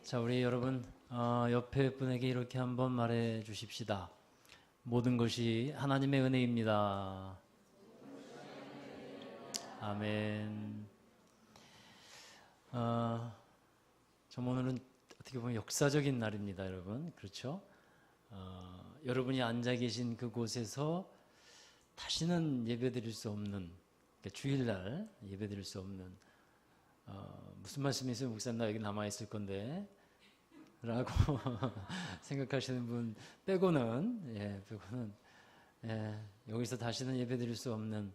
자, 우리 여러분 옆에 분에게 이렇게 한번 말해 주십시다. 모든 것이 하나님의 은혜입니다. 아멘. 참 오늘은 어떻게 보면 역사적인 날입니다, 여러분. 그렇죠? 여러분이 앉아 계신 그곳에서 다시는 예배드릴 수 없는, 그러니까 주일날 예배드릴 수 없는, 무슨 말씀이세요? 목사님, 나 여기 남아있을 건데 라고 생각하시는 분 빼고는 여기서 다시는 예배드릴 수 없는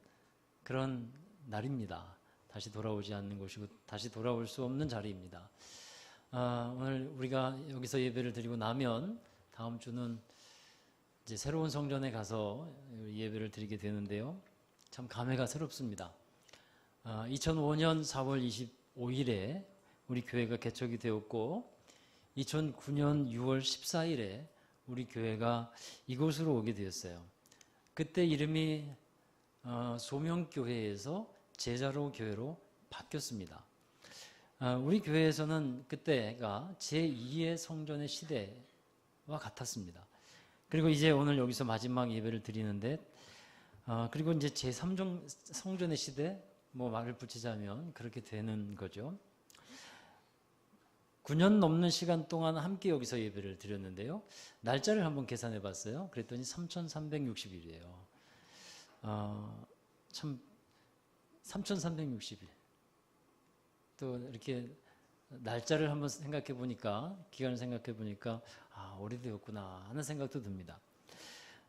그런 날입니다. 다시 돌아오지 않는 곳이고 다시 돌아올 수 없는 자리입니다. 오늘 우리가 여기서 예배를 드리고 나면 다음 주는 이제 새로운 성전에 가서 예배를 드리게 되는데요. 참 감회가 새롭습니다. 2005년 4월 25일에 우리 교회가 개척이 되었고 2009년 6월 14일에 우리 교회가 이곳으로 오게 되었어요. 그때 이름이 소명교회에서 제자로 교회로 바뀌었습니다. 우리 교회에서는 그때가 제2의 성전의 시대와 같았습니다. 그리고 이제 오늘 여기서 마지막 예배를 드리는데 그리고 이제 제3종 성전의 시대, 뭐 말을 붙이자면 그렇게 되는 거죠. 9년 넘는 시간 동안 함께 여기서 예배를 드렸는데요. 날짜를 한번 계산해 봤어요. 그랬더니 3,360일이에요. 참 3,360일. 또 이렇게 날짜를 한번 생각해 보니까, 기간을 생각해 보니까 오래되었구나 하는 생각도 듭니다.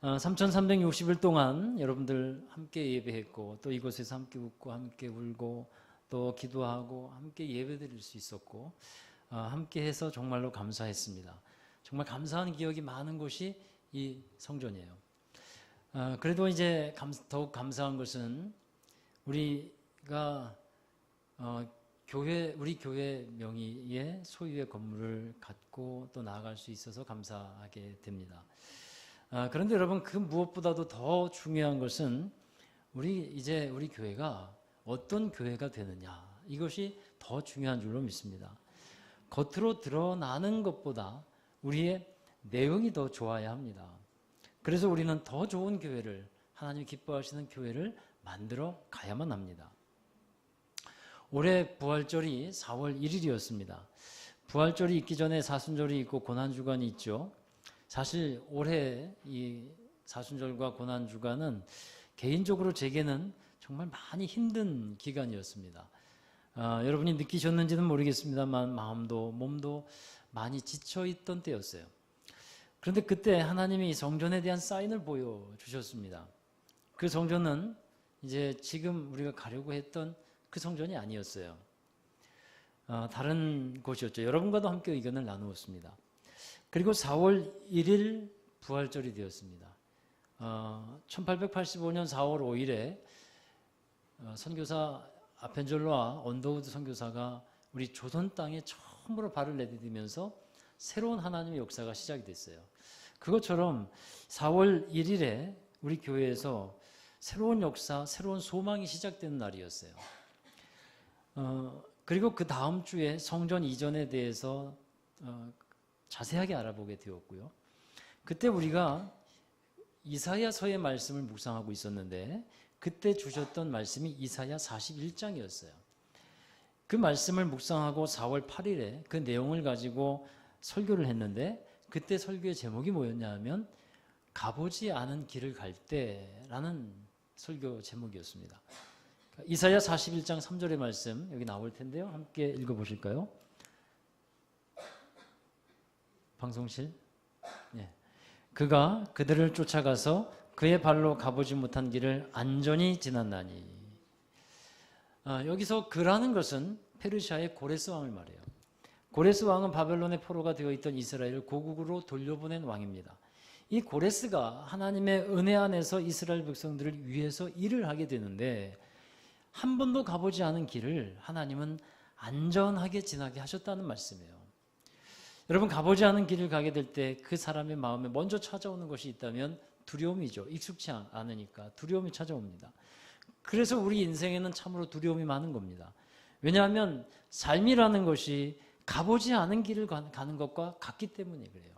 3,360일 동안 여러분들 함께 예배했고 또 이곳에서 함께 웃고 함께 울고 또 기도하고 함께 예배드릴 수 있었고 함께 해서 정말로 감사했습니다. 정말 감사한 기억이 많은 곳이 이 성전이에요. 그래도 이제 더욱 감사한 것은 우리가 우리 교회 명의의 소유의 건물을 갖고 또 나아갈 수 있어서 감사하게 됩니다. 그런데 여러분, 그 무엇보다도 더 중요한 것은 우리 교회가 어떤 교회가 되느냐, 이것이 더 중요한 줄로 믿습니다. 겉으로 드러나는 것보다 우리의 내용이 더 좋아야 합니다. 그래서 우리는 더 좋은 교회를, 하나님 기뻐하시는 교회를 만들어 가야만 합니다. 올해 부활절이 4월 1일이었습니다. 부활절이 있기 전에 사순절이 있고 고난주간이 있죠. 사실 올해 이 사순절과 고난주간은 개인적으로 제게는 정말 많이 힘든 기간이었습니다. 여러분이 느끼셨는지는 모르겠습니다만 마음도 몸도 많이 지쳐있던 때였어요. 그런데 그때 하나님이 성전에 대한 사인을 보여주셨습니다. 그 성전은 이제 지금 우리가 가려고 했던 그 성전이 아니었어요. 다른 곳이었죠. 여러분과도 함께 의견을 나누었습니다. 그리고 4월 1일 부활절이 되었습니다. 1885년 4월 5일에 선교사 아펜젤로와 언더우드 선교사가 우리 조선 땅에 처음으로 발을 내디디면서 새로운 하나님의 역사가 시작이 됐어요. 그것처럼 4월 1일에 우리 교회에서 새로운 역사, 새로운 소망이 시작되는 날이었어요. 그리고 그 다음 주에 성전 이전에 대해서 자세하게 알아보게 되었고요. 그때 우리가 이사야서의 말씀을 묵상하고 있었는데 그때 주셨던 말씀이 이사야 41장이었어요. 그 말씀을 묵상하고 4월 8일에 그 내용을 가지고 설교를 했는데 그때 설교의 제목이 뭐였냐 하면 가보지 않은 길을 갈 때라는 설교 제목이었습니다. 이사야 41장 3절의 말씀 여기 나올 텐데요. 함께 읽어보실까요? 방송실? 네. 그가 그들을 쫓아가서 그의 발로 가보지 못한 길을 안전히 지났나니. 여기서 그라는 것은 페르시아의 고레스 왕을 말해요. 고레스 왕은 바벨론의 포로가 되어 있던 이스라엘을 고국으로 돌려보낸 왕입니다. 이 고레스가 하나님의 은혜 안에서 이스라엘 백성들을 위해서 일을 하게 되는데 한 번도 가보지 않은 길을 하나님은 안전하게 지나게 하셨다는 말씀이에요. 여러분, 가보지 않은 길을 가게 될 때 그 사람의 마음에 먼저 찾아오는 것이 있다면 두려움이죠. 익숙치 않으니까 두려움이 찾아옵니다. 그래서 우리 인생에는 참으로 두려움이 많은 겁니다. 왜냐하면 삶이라는 것이 가보지 않은 길을 가는 것과 같기 때문에 그래요.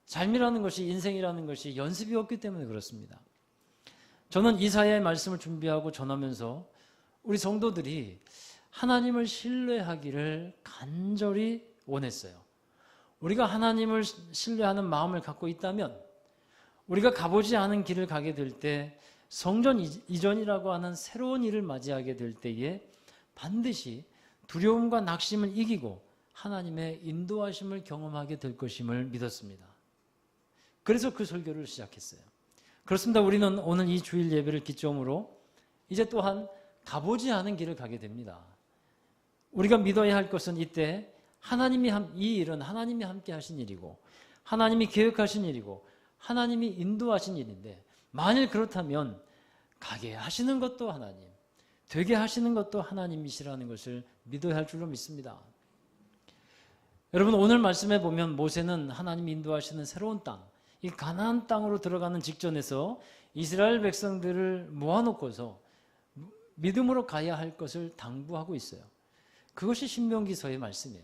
삶이라는 것이, 인생이라는 것이 연습이 없기 때문에 그렇습니다. 저는 이사야의 말씀을 준비하고 전하면서 우리 성도들이 하나님을 신뢰하기를 간절히 원했어요. 우리가 하나님을 신뢰하는 마음을 갖고 있다면 우리가 가보지 않은 길을 가게 될 때, 성전 이전이라고 하는 새로운 일을 맞이하게 될 때에 반드시 두려움과 낙심을 이기고 하나님의 인도하심을 경험하게 될 것임을 믿었습니다. 그래서 그 설교를 시작했어요. 그렇습니다. 우리는 오늘 이 주일 예배를 기점으로 이제 또한 가보지 않은 길을 가게 됩니다. 우리가 믿어야 할 것은 이때 이 일은 하나님이 함께 하신 일이고 하나님이 계획하신 일이고 하나님이 인도하신 일인데, 만일 그렇다면 가게 하시는 것도 하나님, 되게 하시는 것도 하나님이시라는 것을 믿어야 할 줄로 믿습니다. 여러분, 오늘 말씀에 보면 모세는 하나님이 인도하시는 새로운 땅, 이 가나안 땅으로 들어가는 직전에서 이스라엘 백성들을 모아놓고서 믿음으로 가야 할 것을 당부하고 있어요. 그것이 신명기서의 말씀이에요.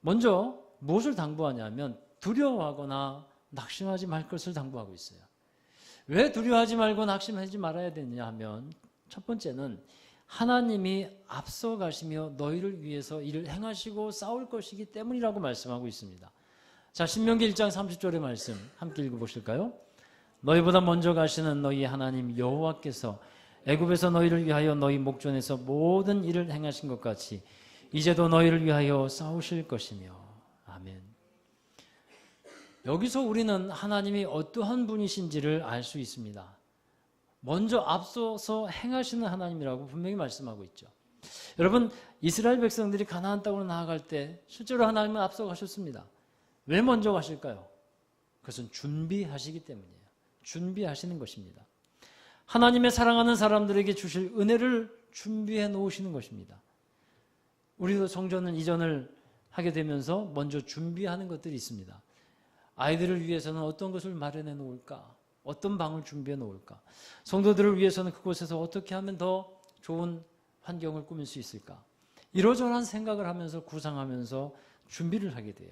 먼저 무엇을 당부하냐면 두려워하거나 낙심하지 말 것을 당부하고 있어요. 왜 두려워하지 말고 낙심하지 말아야 되느냐 하면, 첫 번째는 하나님이 앞서 가시며 너희를 위해서 일을 행하시고 싸울 것이기 때문이라고 말씀하고 있습니다. 자, 신명기 1장 30절의 말씀 함께 읽어보실까요? 너희보다 먼저 가시는 너희 하나님 여호와께서 애굽에서 너희를 위하여 너희 목전에서 모든 일을 행하신 것 같이 이제도 너희를 위하여 싸우실 것이며. 아멘. 여기서 우리는 하나님이 어떠한 분이신지를 알 수 있습니다. 먼저 앞서서 행하시는 하나님이라고 분명히 말씀하고 있죠. 여러분, 이스라엘 백성들이 가나안 땅으로 나아갈 때 실제로 하나님은 앞서 가셨습니다. 왜 먼저 가실까요? 그것은 준비하시기 때문이에요. 준비하시는 것입니다. 하나님의 사랑하는 사람들에게 주실 은혜를 준비해 놓으시는 것입니다. 우리도 성전 이전을 하게 되면서 먼저 준비하는 것들이 있습니다. 아이들을 위해서는 어떤 것을 마련해 놓을까? 어떤 방을 준비해 놓을까? 성도들을 위해서는 그곳에서 어떻게 하면 더 좋은 환경을 꾸밀 수 있을까? 이러저러한 생각을 하면서 구상하면서 준비를 하게 돼요.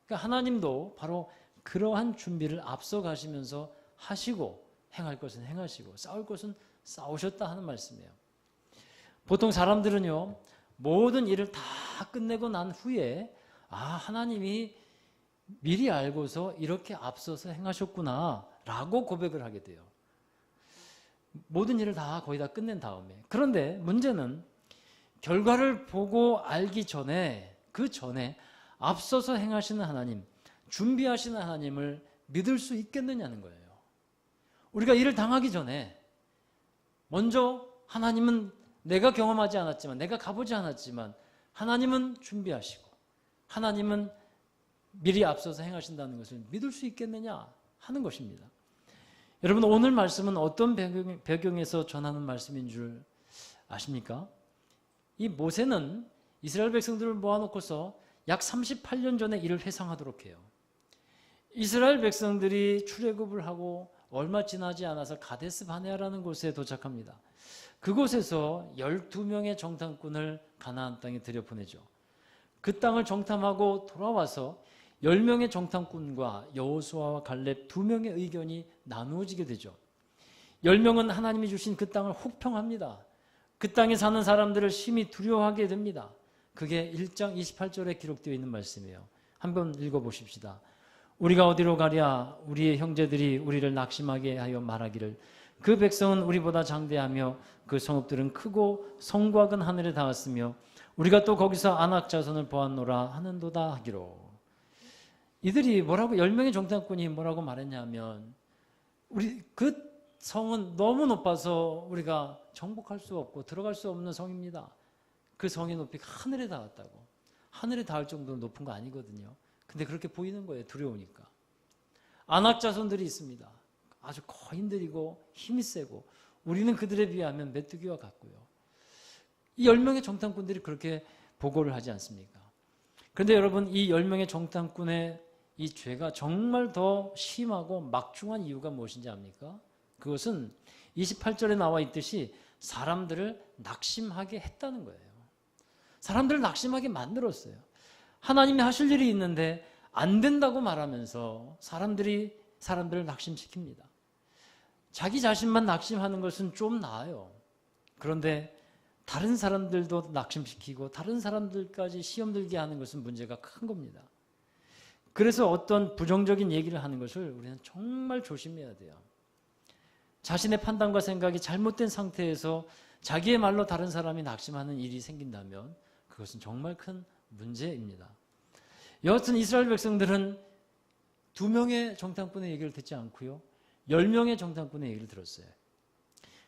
그러니까 하나님도 바로 그러한 준비를 앞서 가시면서 하시고, 행할 것은 행하시고 싸울 것은 싸우셨다 하는 말씀이에요. 보통 사람들은요, 모든 일을 다 끝내고 난 후에 하나님이 미리 알고서 이렇게 앞서서 행하셨구나 라고 고백을 하게 돼요. 모든 일을 다 거의 다 끝낸 다음에. 그런데 문제는 결과를 보고 알기 전에, 그 전에 앞서서 행하시는 하나님, 준비하시는 하나님을 믿을 수 있겠느냐는 거예요. 우리가 일을 당하기 전에 먼저 하나님은 내가 경험하지 않았지만, 내가 가보지 않았지만 하나님은 준비하시고 하나님은 미리 앞서서 행하신다는 것을 믿을 수 있겠느냐 하는 것입니다. 여러분, 오늘 말씀은 어떤 배경에서 전하는 말씀인 줄 아십니까? 이 모세는 이스라엘 백성들을 모아놓고서 약 38년 전에 이를 회상하도록 해요. 이스라엘 백성들이 출애굽을 하고 얼마 지나지 않아서 가데스 바네아라는 곳에 도착합니다. 그곳에서 12명의 정탐꾼을 가나안 땅에 들여보내죠. 그 땅을 정탐하고 돌아와서 10명의 정탐꾼과 여호수아와 갈렙 2명의 의견이 나누어지게 되죠. 10명은 하나님이 주신 그 땅을 혹평합니다. 그 땅에 사는 사람들을 심히 두려워하게 됩니다. 그게 1장 28절에 기록되어 있는 말씀이에요. 한번 읽어보십시다. 우리가 어디로 가랴? 우리의 형제들이 우리를 낙심하게 하여 말하기를 그 백성은 우리보다 장대하며 그 성읍들은 크고 성곽은 하늘에 닿았으며 우리가 또 거기서 아낙 자손을 보았노라 하는도다 하기로. 이들이 뭐라고, 10명의 정탐꾼이 뭐라고 말했냐면, 우리 그 성은 너무 높아서 우리가 정복할 수 없고 들어갈 수 없는 성입니다. 그 성의 높이가 하늘에 닿았다고. 하늘에 닿을 정도로 높은 거 아니거든요. 근데 그렇게 보이는 거예요. 두려우니까. 아낙 자손들이 있습니다. 아주 거인들이고 힘이 세고 우리는 그들에 비하면 메뚜기와 같고요. 이 10명의 정탐꾼들이 그렇게 보고를 하지 않습니까? 그런데 여러분, 이 10명의 정탐꾼의 이 죄가 정말 더 심하고 막중한 이유가 무엇인지 압니까? 그것은 28절에 나와 있듯이 사람들을 낙심하게 했다는 거예요. 사람들을 낙심하게 만들었어요. 하나님이 하실 일이 있는데 안 된다고 말하면서 사람들을 낙심시킵니다. 자기 자신만 낙심하는 것은 좀 나아요. 그런데 다른 사람들도 낙심시키고 다른 사람들까지 시험 들게 하는 것은 문제가 큰 겁니다. 그래서 어떤 부정적인 얘기를 하는 것을 우리는 정말 조심해야 돼요. 자신의 판단과 생각이 잘못된 상태에서 자기의 말로 다른 사람이 낙심하는 일이 생긴다면 그것은 정말 큰 문제입니다. 여하튼 이스라엘 백성들은 2명의 정탐꾼의 얘기를 듣지 않고요, 10명의 정탐꾼의 얘기를 들었어요.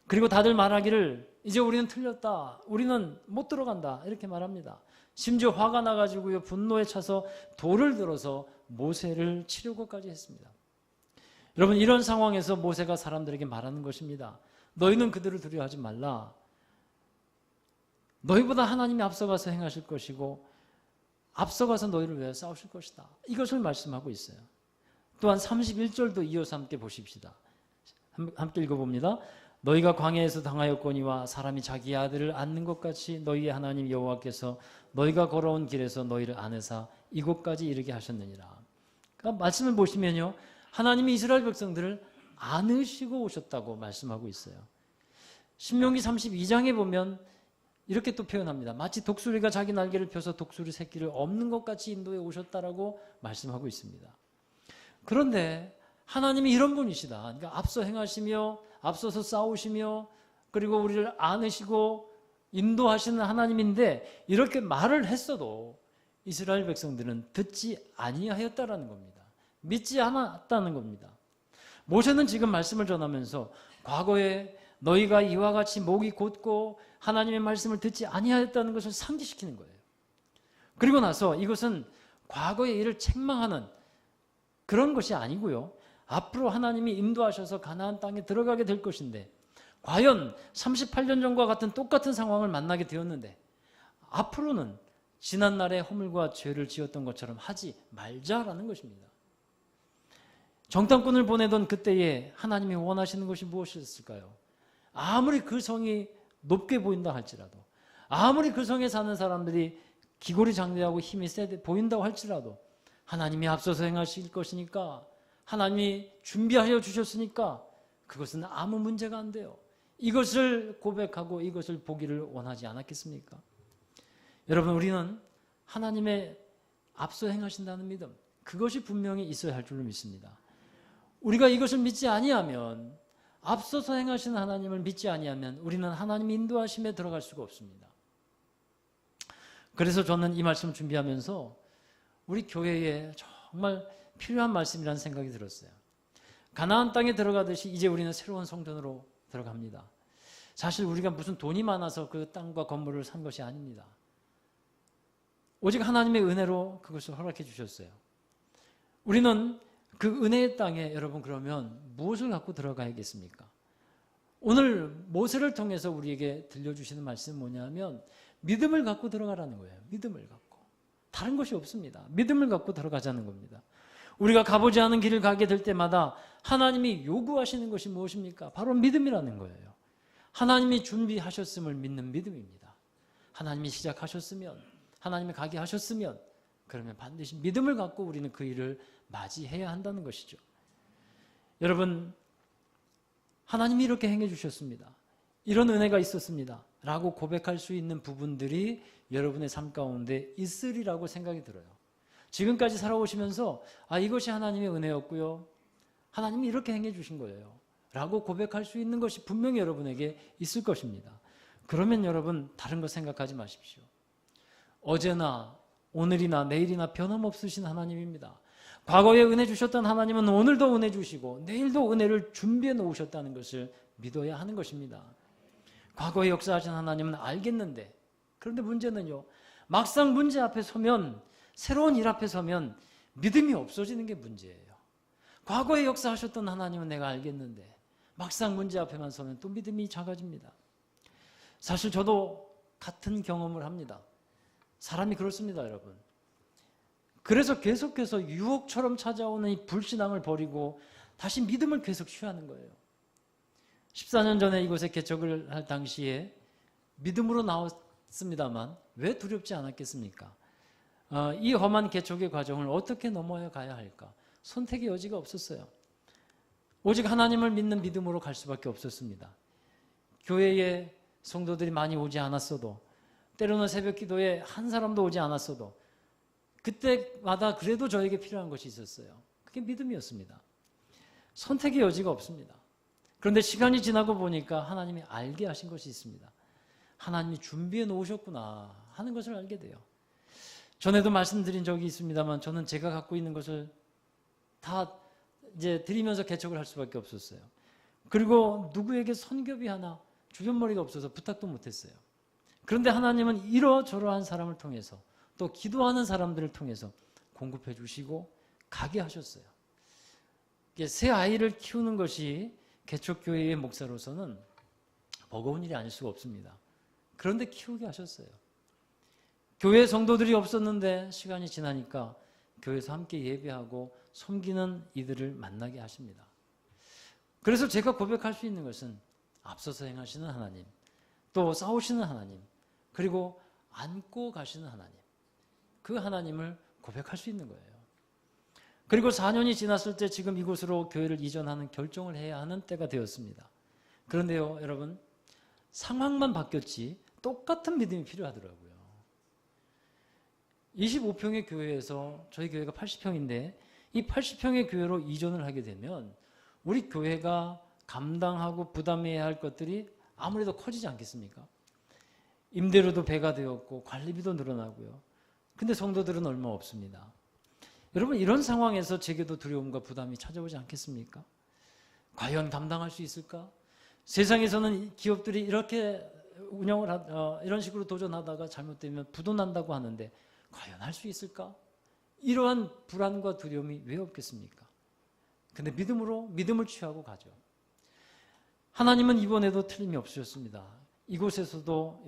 그리고 다들 말하기를 이제 우리는 틀렸다, 우리는 못 들어간다, 이렇게 말합니다. 심지어 화가 나가지고요, 분노에 차서 돌을 들어서 모세를 치려고까지 했습니다. 여러분, 이런 상황에서 모세가 사람들에게 말하는 것입니다. 너희는 그들을 두려워하지 말라. 너희보다 하나님이 앞서가서 행하실 것이고 앞서가서 너희를 위하여 싸우실 것이다. 이것을 말씀하고 있어요. 또한 31절도 이어서 함께 보십시다. 함께 읽어봅니다. 너희가 광야에서 당하였거니와 사람이 자기 아들을 안는 것 같이 너희의 하나님 여호와께서 너희가 걸어온 길에서 너희를 안으사 이곳까지 이르게 하셨느니라. 그러니까 말씀을 보시면요, 하나님이 이스라엘 백성들을 안으시고 오셨다고 말씀하고 있어요. 신명기 32장에 보면 이렇게 또 표현합니다. 마치 독수리가 자기 날개를 펴서 독수리 새끼를 엎는 것 같이 인도에 오셨다라고 말씀하고 있습니다. 그런데 하나님이 이런 분이시다. 그러니까 앞서 행하시며 앞서서 싸우시며 그리고 우리를 안으시고 인도하시는 하나님인데 이렇게 말을 했어도 이스라엘 백성들은 듣지 아니하였다라는 겁니다. 믿지 않았다는 겁니다. 모세는 지금 말씀을 전하면서 과거에 너희가 이와 같이 목이 곧고 하나님의 말씀을 듣지 아니하였다는 것을 상기시키는 거예요. 그리고 나서 이것은 과거의 일을 책망하는 그런 것이 아니고요, 앞으로 하나님이 인도하셔서 가나안 땅에 들어가게 될 것인데 과연 38년 전과 같은 똑같은 상황을 만나게 되었는데 앞으로는 지난날의 허물과 죄를 지었던 것처럼 하지 말자라는 것입니다. 정탐꾼을 보내던 그때에 하나님이 원하시는 것이 무엇이었을까요? 아무리 그 성이 높게 보인다 할지라도, 아무리 그 성에 사는 사람들이 기골이 장대하고 힘이 세 보인다고 할지라도 하나님이 앞서서 행하실 것이니까, 하나님이 준비하여 주셨으니까 그것은 아무 문제가 안 돼요. 이것을 고백하고 이것을 보기를 원하지 않았겠습니까? 여러분, 우리는 하나님의 앞서 행하신다는 믿음, 그것이 분명히 있어야 할 줄로 믿습니다. 우리가 이것을 믿지 아니하면, 앞서서 행하시는 하나님을 믿지 아니하면 우리는 하나님의 인도하심에 들어갈 수가 없습니다. 그래서 저는 이 말씀을 준비하면서 우리 교회에 정말 필요한 말씀이라는 생각이 들었어요. 가나안 땅에 들어가듯이 이제 우리는 새로운 성전으로 들어갑니다. 사실 우리가 무슨 돈이 많아서 그 땅과 건물을 산 것이 아닙니다. 오직 하나님의 은혜로 그것을 허락해 주셨어요. 우리는 그 은혜의 땅에 여러분 그러면 무엇을 갖고 들어가야겠습니까? 오늘 모세를 통해서 우리에게 들려주시는 말씀은 뭐냐면 믿음을 갖고 들어가라는 거예요. 믿음을 갖고. 다른 것이 없습니다. 믿음을 갖고 들어가자는 겁니다. 우리가 가보지 않은 길을 가게 될 때마다 하나님이 요구하시는 것이 무엇입니까? 바로 믿음이라는 거예요. 하나님이 준비하셨음을 믿는 믿음입니다. 하나님이 시작하셨으면, 하나님이 가게 하셨으면 그러면 반드시 믿음을 갖고 우리는 그 일을 맞이해야 한다는 것이죠. 여러분, 하나님이 이렇게 행해 주셨습니다. 이런 은혜가 있었습니다. 라고 고백할 수 있는 부분들이 여러분의 삶 가운데 있으리라고 생각이 들어요. 지금까지 살아오시면서 이것이 하나님의 은혜였고요, 하나님이 이렇게 행해 주신 거예요 라고 고백할 수 있는 것이 분명히 여러분에게 있을 것입니다. 그러면 여러분 다른 거 생각하지 마십시오. 어제나 오늘이나 내일이나 변함없으신 하나님입니다. 과거에 은혜 주셨던 하나님은 오늘도 은혜 주시고 내일도 은혜를 준비해 놓으셨다는 것을 믿어야 하는 것입니다. 과거에 역사하신 하나님은 알겠는데, 그런데 문제는요, 막상 문제 앞에 서면, 새로운 일 앞에 서면 믿음이 없어지는 게 문제예요. 과거에 역사하셨던 하나님은 내가 알겠는데 막상 문제 앞에만 서면 또 믿음이 작아집니다. 사실 저도 같은 경험을 합니다. 사람이 그렇습니다, 여러분. 그래서 계속해서 유혹처럼 찾아오는 이 불신앙을 버리고 다시 믿음을 계속 취하는 거예요. 14년 전에 이곳에 개척을 할 당시에 믿음으로 않았습니다만 왜 두렵지 않았겠습니까? 이 험한 개척의 과정을 어떻게 넘어야 가야 할까? 선택의 여지가 없었어요. 오직 하나님을 믿는 믿음으로 갈 수밖에 없었습니다. 교회에 성도들이 많이 오지 않았어도, 때로는 새벽 기도에 한 사람도 오지 않았어도 그때마다 그래도 저에게 필요한 것이 있었어요. 그게 믿음이었습니다. 선택의 여지가 없습니다. 그런데 시간이 지나고 보니까 하나님이 알게 하신 것이 있습니다. 하나님이 준비해 놓으셨구나 하는 것을 알게 돼요. 전에도 말씀드린 적이 있습니다만 저는 제가 갖고 있는 것을 다 이제 드리면서 개척을 할 수밖에 없었어요. 그리고 누구에게 선교비 하나 주변머리가 없어서 부탁도 못했어요. 그런데 하나님은 이러저러한 사람을 통해서 또 기도하는 사람들을 통해서 공급해 주시고 가게 하셨어요. 새 아이를 키우는 것이 개척교회의 목사로서는 버거운 일이 아닐 수가 없습니다. 그런데 키우게 하셨어요. 교회 성도들이 없었는데 시간이 지나니까 교회에서 함께 예배하고 섬기는 이들을 만나게 하십니다. 그래서 제가 고백할 수 있는 것은 앞서서 행하시는 하나님, 또 싸우시는 하나님, 그리고 안고 가시는 하나님, 그 하나님을 고백할 수 있는 거예요. 그리고 4년이 지났을 때 지금 이곳으로 교회를 이전하는 결정을 해야 하는 때가 되었습니다. 그런데요, 여러분, 상황만 바뀌었지 똑같은 믿음이 필요하더라고요. 25평의 교회에서 저희 교회가 80평인데 이 80평의 교회로 이전을 하게 되면 우리 교회가 감당하고 부담해야 할 것들이 아무래도 커지지 않겠습니까? 임대료도 배가 되었고 관리비도 늘어나고요. 근데 성도들은 얼마 없습니다. 여러분, 이런 상황에서 제게도 두려움과 부담이 찾아오지 않겠습니까? 과연 감당할 수 있을까? 세상에서는 기업들이 이렇게 운영을 이런 식으로 도전하다가 잘못되면 부도 난다고 하는데 과연 할 수 있을까? 이러한 불안과 두려움이 왜 없겠습니까? 근데 믿음을 취하고 가죠. 하나님은 이번에도 틀림이 없으셨습니다. 이곳에서도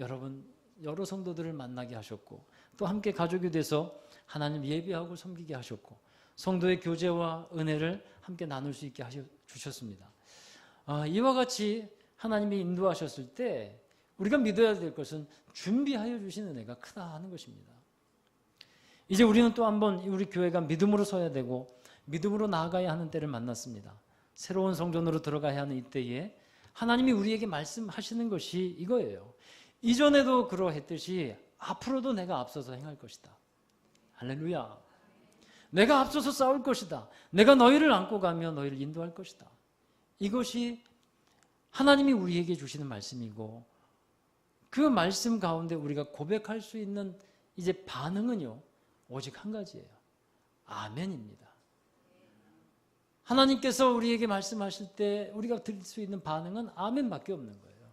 여러 성도들을 만나게 하셨고 또 함께 가족이 돼서 하나님 예배하고 섬기게 하셨고 성도의 교제와 은혜를 함께 나눌 수 있게 주셨습니다. 이와 같이 하나님이 인도하셨을 때 우리가 믿어야 될 것은 준비하여 주신 은혜가 크다 하는 것입니다. 이제 우리는 또 한번 우리 교회가 믿음으로 서야 되고 믿음으로 나아가야 하는 때를 만났습니다. 새로운 성전으로 들어가야 하는 이때에 하나님이 우리에게 말씀하시는 것이 이거예요. 이전에도 그러했듯이 앞으로도 내가 앞서서 행할 것이다. 할렐루야. 내가 앞서서 싸울 것이다. 내가 너희를 안고 가며 너희를 인도할 것이다. 이것이 하나님이 우리에게 주시는 말씀이고 그 말씀 가운데 우리가 고백할 수 있는 이제 반응은요, 오직 한 가지예요. 아멘입니다. 하나님께서 우리에게 말씀하실 때 우리가 드릴 수 있는 반응은 아멘밖에 없는 거예요.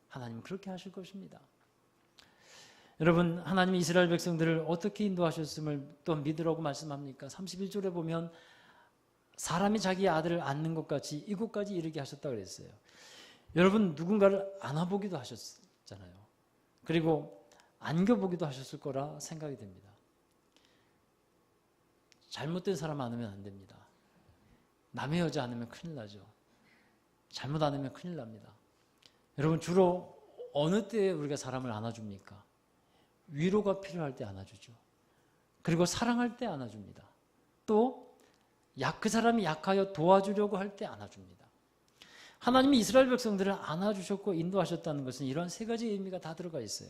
하나님은 그렇게 하실 것입니다. 여러분, 하나님이 이스라엘 백성들을 어떻게 인도하셨음을 또 믿으라고 말씀합니까? 31절에 보면 사람이 자기 아들을 안는 것 같이 이곳까지 이르게 하셨다고 그랬어요. 여러분, 누군가를 안아보기도 하셨잖아요. 그리고 안겨보기도 하셨을 거라 생각이 됩니다. 잘못된 사람 안으면 안 됩니다. 남의 여자 안으면 큰일 나죠. 잘못 안으면 큰일 납니다. 여러분, 주로 어느 때에 우리가 사람을 안아줍니까? 위로가 필요할 때 안아주죠. 그리고 사랑할 때 안아줍니다. 또 그 사람이 약하여 도와주려고 할 때 안아줍니다. 하나님이 이스라엘 백성들을 안아주셨고 인도하셨다는 것은 이런 세 가지 의미가 다 들어가 있어요.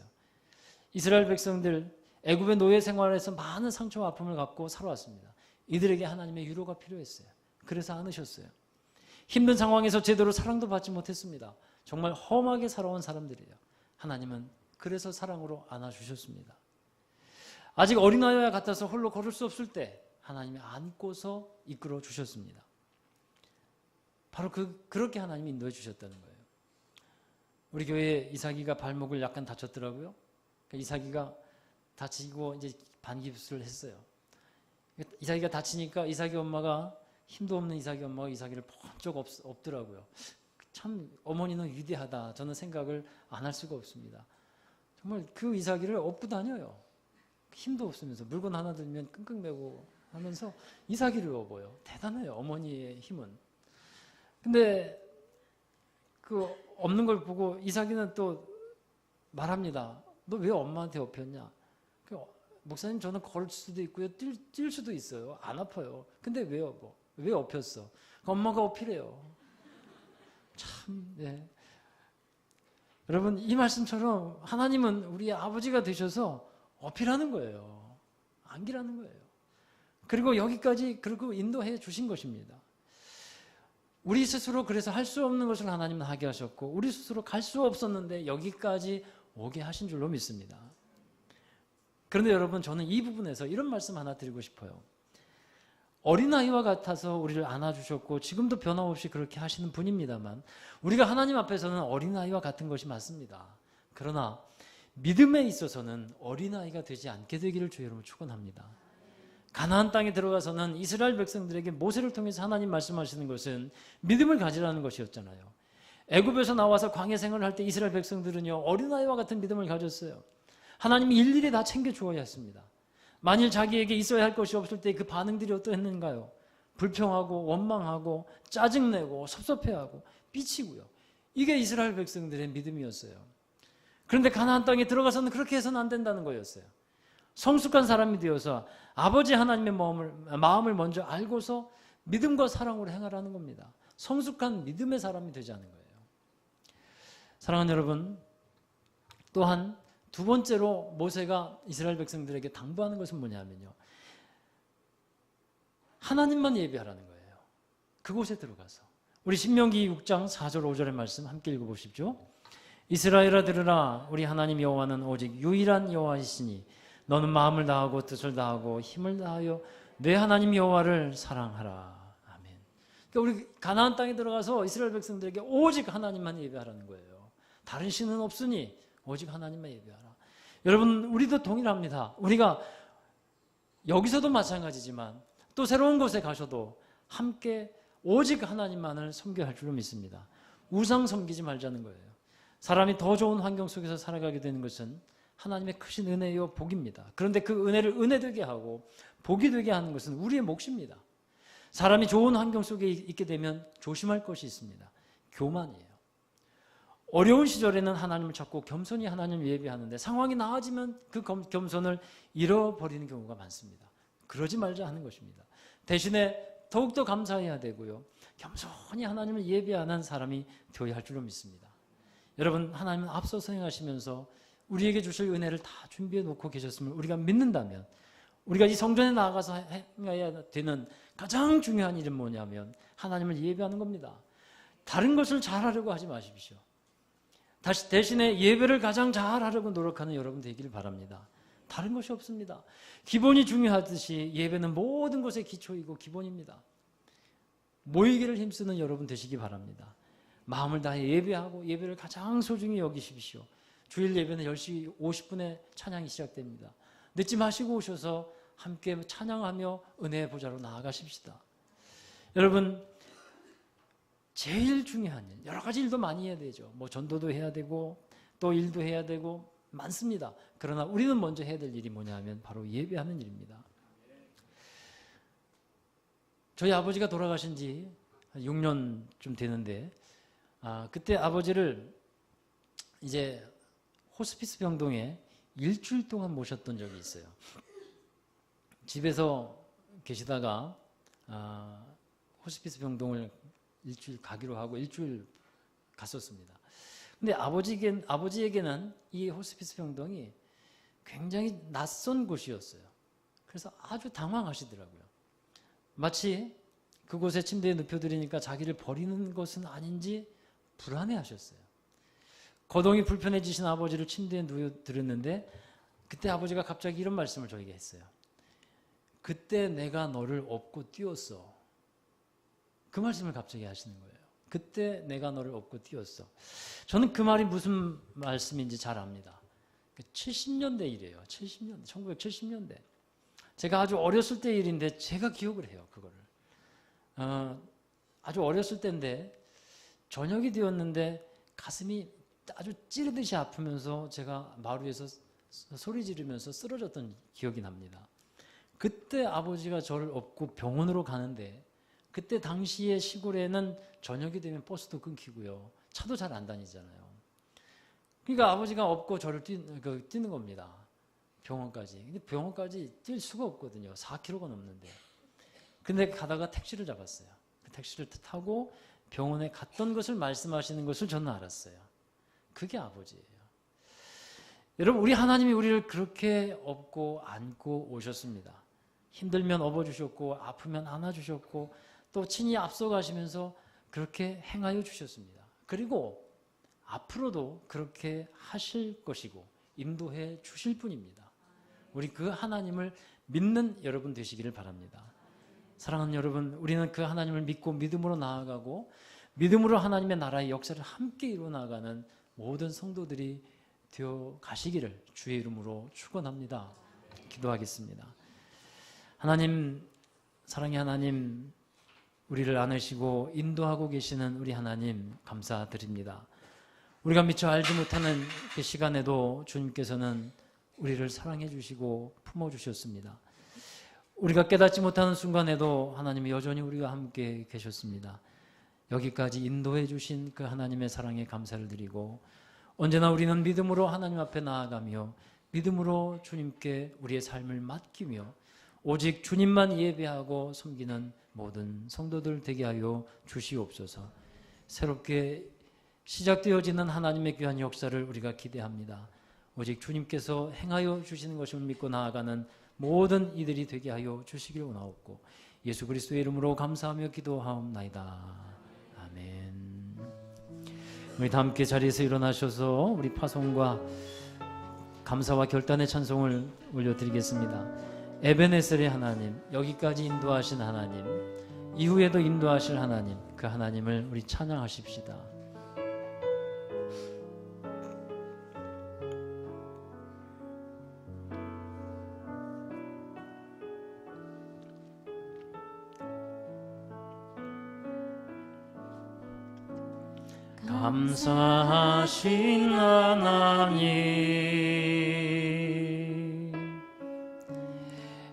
이스라엘 백성들 애굽의 노예 생활에서 많은 상처와 아픔을 갖고 살아왔습니다. 이들에게 하나님의 위로가 필요했어요. 그래서 안으셨어요. 힘든 상황에서 제대로 사랑도 받지 못했습니다. 정말 험하게 살아온 사람들이에요. 하나님은 그래서 사랑으로 안아주셨습니다. 아직 어린아이와 같아서 홀로 걸을 수 없을 때 하나님이 안고서 이끌어 주셨습니다. 바로 그렇게 하나님이 인도해 주셨다는 거예요. 우리 교회 이삭이가 발목을 약간 다쳤더라고요. 이삭이가 다치고 이제 반깁스를 했어요. 이삭이가 다치니까 이삭이 엄마가 힘도 없는 이삭이 엄마가 이삭이를 번쩍 업더라고요. 참 어머니는 위대하다. 저는 생각을 안 할 수가 없습니다. 정말 그 이삭이를 업고 다녀요. 힘도 없으면서 물건 하나 들면 끙끙 매고 하면서 이삭이를 업어요. 대단해요. 어머니의 힘은. 근데 그 없는 걸 보고 이삭이는 또 말합니다. 너 왜 엄마한테 업혔냐? 목사님 저는 걸을 수도 있고요. 뛸 수도 있어요. 안 아파요. 근데 왜 업어? 왜 업혔어? 엄마가 업히래요. 참, 네. 여러분 이 말씀처럼 하나님은 우리 아버지가 되셔서 어필하는 거예요. 안기라는 거예요. 그리고 여기까지 그리고 인도해 주신 것입니다. 우리 스스로 그래서 할 수 없는 것을 하나님은 하게 하셨고 우리 스스로 갈 수 없었는데 여기까지 오게 하신 줄로 믿습니다. 그런데 여러분 저는 이 부분에서 이런 말씀 하나 드리고 싶어요. 어린아이와 같아서 우리를 안아주셨고 지금도 변함없이 그렇게 하시는 분입니다만 우리가 하나님 앞에서는 어린아이와 같은 것이 맞습니다. 그러나 믿음에 있어서는 어린아이가 되지 않게 되기를 주의 이름으로 축원합니다. 가나안 땅에 들어가서는 이스라엘 백성들에게 모세를 통해서 하나님 말씀하시는 것은 믿음을 가지라는 것이었잖아요. 애굽에서 나와서 광야 생활을 할 때 이스라엘 백성들은요 어린아이와 같은 믿음을 가졌어요. 하나님이 일일이 다 챙겨주어야 했습니다. 만일 자기에게 있어야 할 것이 없을 때 그 반응들이 어떠했는가요? 불평하고 원망하고 짜증내고 섭섭해하고 삐치고요. 이게 이스라엘 백성들의 믿음이었어요. 그런데 가나안 땅에 들어가서는 그렇게 해서는 안 된다는 거였어요. 성숙한 사람이 되어서 아버지 하나님의 마음을 먼저 알고서 믿음과 사랑으로 행하라는 겁니다. 성숙한 믿음의 사람이 되자는 거예요. 사랑하는 여러분, 또한 두 번째로 모세가 이스라엘 백성들에게 당부하는 것은 뭐냐면요. 하나님만 예배하라는 거예요. 그곳에 들어가서. 우리 신명기 6장 4절 5절의 말씀 함께 읽어보십시오. 이스라엘아 들으라. 우리 하나님 여호와는 오직 유일한 여호와이시니 너는 마음을 다하고 뜻을 다하고 힘을 다하여 내 하나님 여호와를 사랑하라. 아멘. 그러니까 우리 가나안 땅에 들어가서 이스라엘 백성들에게 오직 하나님만 예배하라는 거예요. 다른 신은 없으니 오직 하나님만 예배하라. 여러분 우리도 동일합니다. 우리가 여기서도 마찬가지지만 또 새로운 곳에 가셔도 함께 오직 하나님만을 섬겨야 할 줄로 믿습니다. 우상 섬기지 말자는 거예요. 사람이 더 좋은 환경 속에서 살아가게 되는 것은 하나님의 크신 은혜요 복입니다. 그런데 그 은혜를 은혜되게 하고 복이 되게 하는 것은 우리의 몫입니다. 사람이 좋은 환경 속에 있게 되면 조심할 것이 있습니다. 교만이에요. 어려운 시절에는 하나님을 찾고 겸손히 하나님을 예배하는데 상황이 나아지면 그 겸손을 잃어버리는 경우가 많습니다. 그러지 말자 하는 것입니다. 대신에 더욱더 감사해야 되고요. 겸손히 하나님을 예배하는 사람이 되어야 할 줄로 믿습니다. 여러분 하나님은 앞서서 행하시면서 우리에게 주실 은혜를 다 준비해 놓고 계셨음을 우리가 믿는다면 우리가 이 성전에 나아가서 행해야 되는 가장 중요한 일은 뭐냐면 하나님을 예배하는 겁니다. 다른 것을 잘하려고 하지 마십시오. 대신에 예배를 가장 잘하려고 노력하는 여러분 되기를 바랍니다. 다른 것이 없습니다. 기본이 중요하듯이 예배는 모든 것의 기초이고 기본입니다. 모이기를 힘쓰는 여러분 되시기 바랍니다. 마음을 다해 예배하고 예배를 가장 소중히 여기십시오. 주일 예배는 10시 50분에 찬양이 시작됩니다. 늦지 마시고 오셔서 함께 찬양하며 은혜의 보좌로 나아가십시다. 여러분 제일 중요한 일, 여러 가지 일도 많이 해야 되죠. 뭐 전도도 해야 되고 또 일도 해야 되고 많습니다. 그러나 우리는 먼저 해야 될 일이 뭐냐 하면 바로 예배하는 일입니다. 저희 아버지가 돌아가신 지 6년쯤 되는데 그때 아버지를 이제 호스피스 병동에 일주일 동안 모셨던 적이 있어요. 집에서 계시다가 호스피스 병동을 일주일 가기로 하고 일주일 갔었습니다. 근데 아버지에게는 이 호스피스 병동이 굉장히 낯선 곳이었어요. 그래서 아주 당황하시더라고요. 마치 그곳에 침대에 눕혀드리니까 자기를 버리는 것은 아닌지 불안해하셨어요. 거동이 불편해지신 아버지를 침대에 누워드렸는데 그때 아버지가 갑자기 이런 말씀을 저에게 했어요. 그때 내가 너를 업고 뛰었어. 그 말씀을 갑자기 하시는 거예요. 그때 내가 너를 업고 뛰었어. 저는 그 말이 무슨 말씀인지 잘 압니다. 70년대 일이에요. 1970년대. 제가 아주 어렸을 때 일인데 제가 기억을 해요. 그거를. 아주 어렸을 때인데 저녁이 되었는데 가슴이 아주 찌르듯이 아프면서 제가 마루에서 소리 지르면서 쓰러졌던 기억이 납니다. 그때 아버지가 저를 업고 병원으로 가는데 그때 당시에 시골에는 저녁이 되면 버스도 끊기고요. 차도 잘 안 다니잖아요. 그러니까 아버지가 업고 저를 뛰는 겁니다. 병원까지. 근데 병원까지 뛸 수가 없거든요. 4km가 넘는데. 근데 가다가 택시를 잡았어요. 그 택시를 타고 병원에 갔던 것을 말씀하시는 것을 저는 알았어요. 그게 아버지예요. 여러분, 우리 하나님이 우리를 그렇게 업고 안고 오셨습니다. 힘들면 업어주셨고 아프면 안아주셨고 또 친히 앞서가시면서 그렇게 행하여 주셨습니다. 그리고 앞으로도 그렇게 하실 것이고 인도해 주실 분입니다. 우리 그 하나님을 믿는 여러분 되시기를 바랍니다. 사랑하는 여러분, 우리는 그 하나님을 믿고 믿음으로 나아가고 믿음으로 하나님의 나라의 역사를 함께 이루어 나가는 모든 성도들이 되어 가시기를 주의 이름으로 축원합니다. 기도하겠습니다. 하나님, 사랑의 하나님, 우리를 안으시고 인도하고 계시는 우리 하나님 감사드립니다. 우리가 미처 알지 못하는 그 시간에도 주님께서는 우리를 사랑해 주시고 품어 주셨습니다. 우리가 깨닫지 못하는 순간에도 하나님이 여전히 우리와 함께 계셨습니다. 여기까지 인도해 주신 그 하나님의 사랑에 감사를 드리고 언제나 우리는 믿음으로 하나님 앞에 나아가며 믿음으로 주님께 우리의 삶을 맡기며 오직 주님만 예배하고 섬기는 모든 성도들 되게 하여 주시옵소서. 새롭게 시작되어지는 하나님의 귀한 역사를 우리가 기대합니다. 오직 주님께서 행하여 주시는 것을 믿고 나아가는 모든 이들이 되게 하여 주시길 원하옵고 예수 그리스도의 이름으로 감사하며 기도하옵나이다. 아멘. 우리 다 함께 자리에서 일어나셔서 우리 파송과 감사와 결단의 찬송을 올려드리겠습니다. 에베네셀의 하나님, 여기까지 인도하신 하나님, 이후에도 인도하실 하나님, 그 하나님을 우리 찬양하십시다. 감사하신 하나님,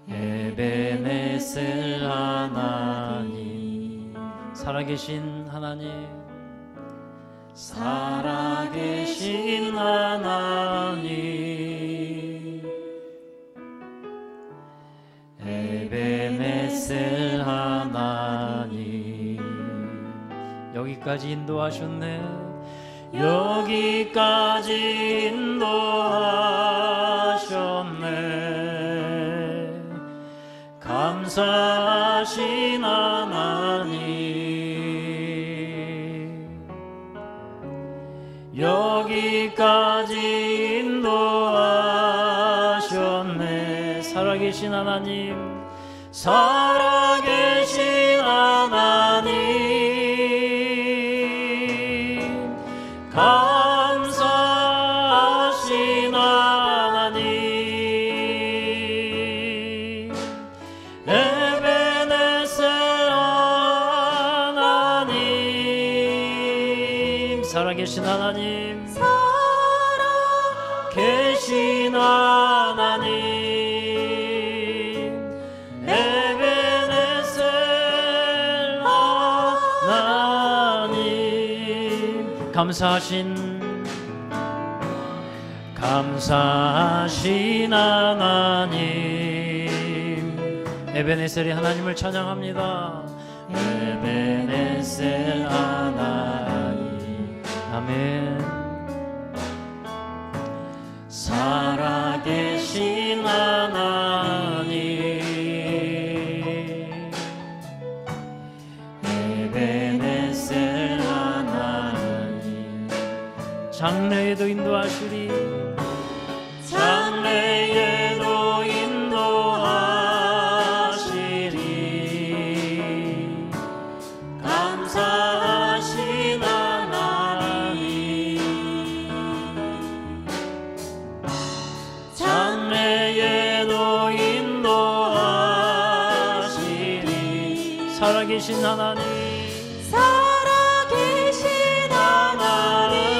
에베네셀 하나님, 살아계신 하나님, 살아계신 하나님, 에베네셀 하나님, 여기까지 인도하셨네. 여기까지 인도하셨네. 감사하신 하나님, 여기까지 인도하셨네. 살아계신 하나님, 살아계신 하나님, 감사하신 하나님, 에베네셀 하나님, 살아계신 하나님, 살아계신 하나님, 에베네셀 하나님, 감사하신 하나님, 에베네셀의 하나님을 찬양합니다. 에베네셀 하나님, 아멘. 살아계신 하나님, 에베네셀 하나님, 장래에도 인도하시리, 장래에도 인도하시리. 감사하신 하나님, 장래에도 인도하시리. 살아계신 하나님, 살아계신 하나님,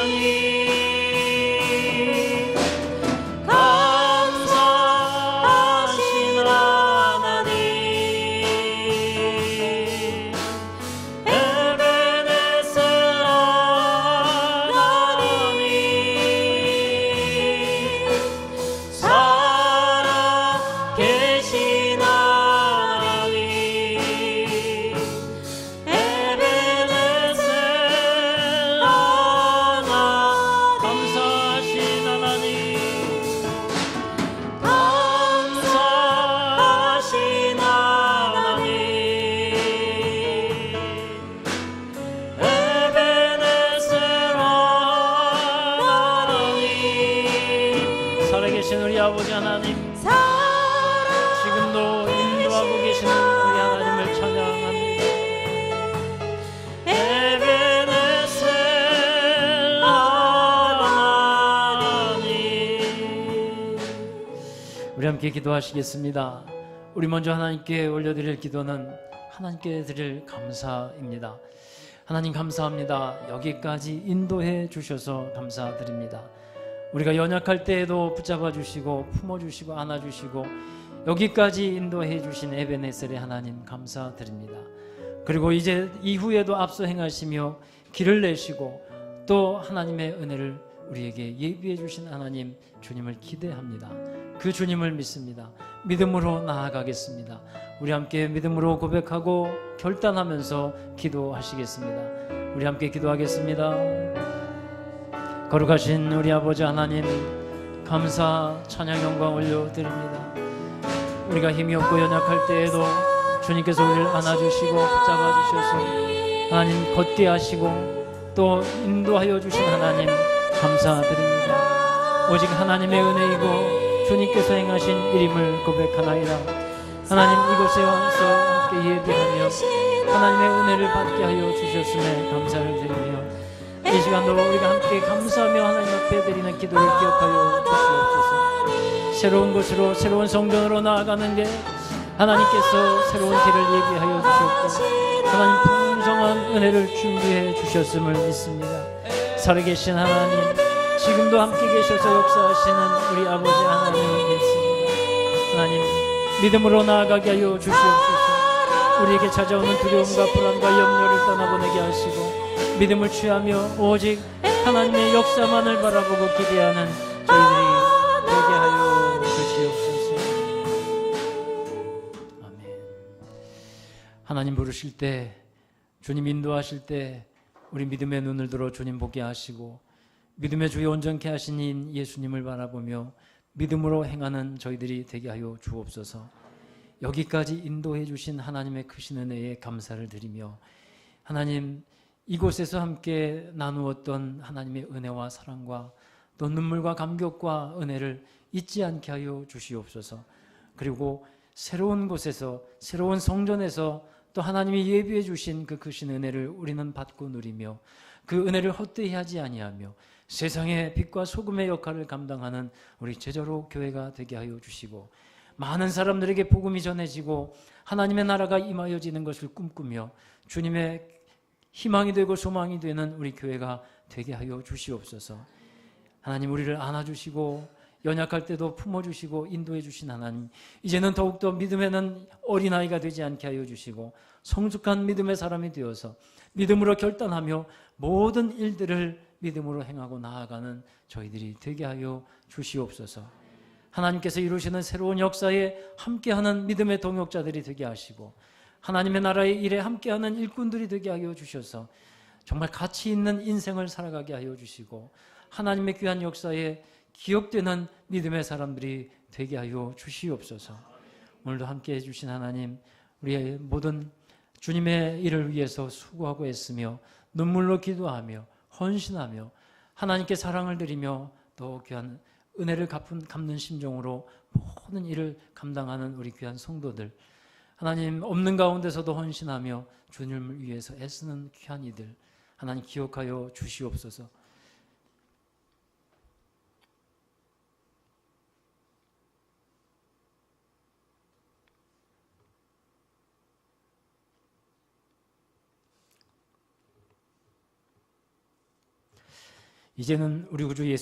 함께 기도하시겠습니다. 우리 먼저 하나님께 올려드릴 기도는 하나님께 드릴 감사입니다. 하나님 감사합니다. 여기까지 인도해 주셔서 감사드립니다. 우리가 연약할 때에도 붙잡아 주시고 품어 주시고 안아 주시고 여기까지 인도해 주신 에베네셀의 하나님 감사드립니다. 그리고 이제 이후에도 앞서 행하시며 길을 내시고 또 하나님의 은혜를 우리에게 예비해 주신 하나님 주님을 기대합니다. 그 주님을 믿습니다. 믿음으로 나아가겠습니다. 우리 함께 믿음으로 고백하고 결단하면서 기도하시겠습니다. 우리 함께 기도하겠습니다. 거룩하신 우리 아버지 하나님, 감사 찬양 영광 올려드립니다. 우리가 힘이 없고 연약할 때에도 주님께서 우리를 안아주시고 붙잡아 주셔서 하나님 걷게 하시고 또 인도하여 주신 하나님 감사드립니다. 오직 하나님의 은혜이고 주님께서 행하신 일임을 고백하나이다. 하나님 이곳에 와서 함께 예배하며 하나님의 은혜를 받게 하여 주셨음에 감사를 드리며 이 시간도 우리가 함께 감사하며 하나님 앞에 드리는 기도를 기억하여 주시옵소서. 새로운 곳으로 새로운 성전으로 나아가는 게 하나님께서 새로운 길을 예비하여 주셨고 하나님 풍성한 은혜를 준비해 주셨음을 믿습니다. 살아계신 하나님, 지금도 함께 계셔서 역사하시는 우리 아버지 하나님을 믿습니다. 하나님 믿음으로 나아가게 하여 주시옵소서. 우리에게 찾아오는 두려움과 불안과 염려를 떠나보내게 하시고 믿음을 취하며 오직 하나님의 역사만을 바라보고 기대하는 저희들이 되게 하여 주시옵소서. 아멘. 하나님 부르실 때, 주님 인도하실 때 우리 믿음의 눈을 들어 주님 보게 하시고 믿음의 주에 온전케 하신 인 예수님을 바라보며 믿음으로 행하는 저희들이 되게 하여 주옵소서. 여기까지 인도해 주신 하나님의 크신 은혜에 감사를 드리며 하나님 이곳에서 함께 나누었던 하나님의 은혜와 사랑과 또 눈물과 감격과 은혜를 잊지 않게 하여 주시옵소서. 그리고 새로운 곳에서 새로운 성전에서 또 하나님이 예비해 주신 그 크신 은혜를 우리는 받고 누리며 그 은혜를 헛되이 하지 아니하며 세상의 빛과 소금의 역할을 감당하는 우리 제자로 교회가 되게 하여 주시고 많은 사람들에게 복음이 전해지고 하나님의 나라가 임하여지는 것을 꿈꾸며 주님의 희망이 되고 소망이 되는 우리 교회가 되게 하여 주시옵소서. 하나님 우리를 안아주시고 연약할 때도 품어주시고 인도해 주신 하나님, 이제는 더욱더 믿음에는 어린아이가 되지 않게 하여 주시고 성숙한 믿음의 사람이 되어서 믿음으로 결단하며 모든 일들을 믿음으로 행하고 나아가는 저희들이 되게 하여 주시옵소서. 하나님께서 이루시는 새로운 역사에 함께하는 믿음의 동역자들이 되게 하시고 하나님의 나라의 일에 함께하는 일꾼들이 되게 하여 주셔서 정말 가치 있는 인생을 살아가게 하여 주시고 하나님의 귀한 역사에 기억되는 믿음의 사람들이 되게 하여 주시옵소서. 오늘도 함께해 주신 하나님, 우리의 모든 주님의 일을 위해서 수고하고 애쓰며 눈물로 기도하며 헌신하며 하나님께 사랑을 드리며 또 귀한 은혜를 갚는 심정으로 모든 일을 감당하는 우리 귀한 성도들, 하나님 없는 가운데서도 헌신하며 주님을 위해서 애쓰는 귀한 이들 하나님 기억하여 주시옵소서. 이제는 우리 구주 예수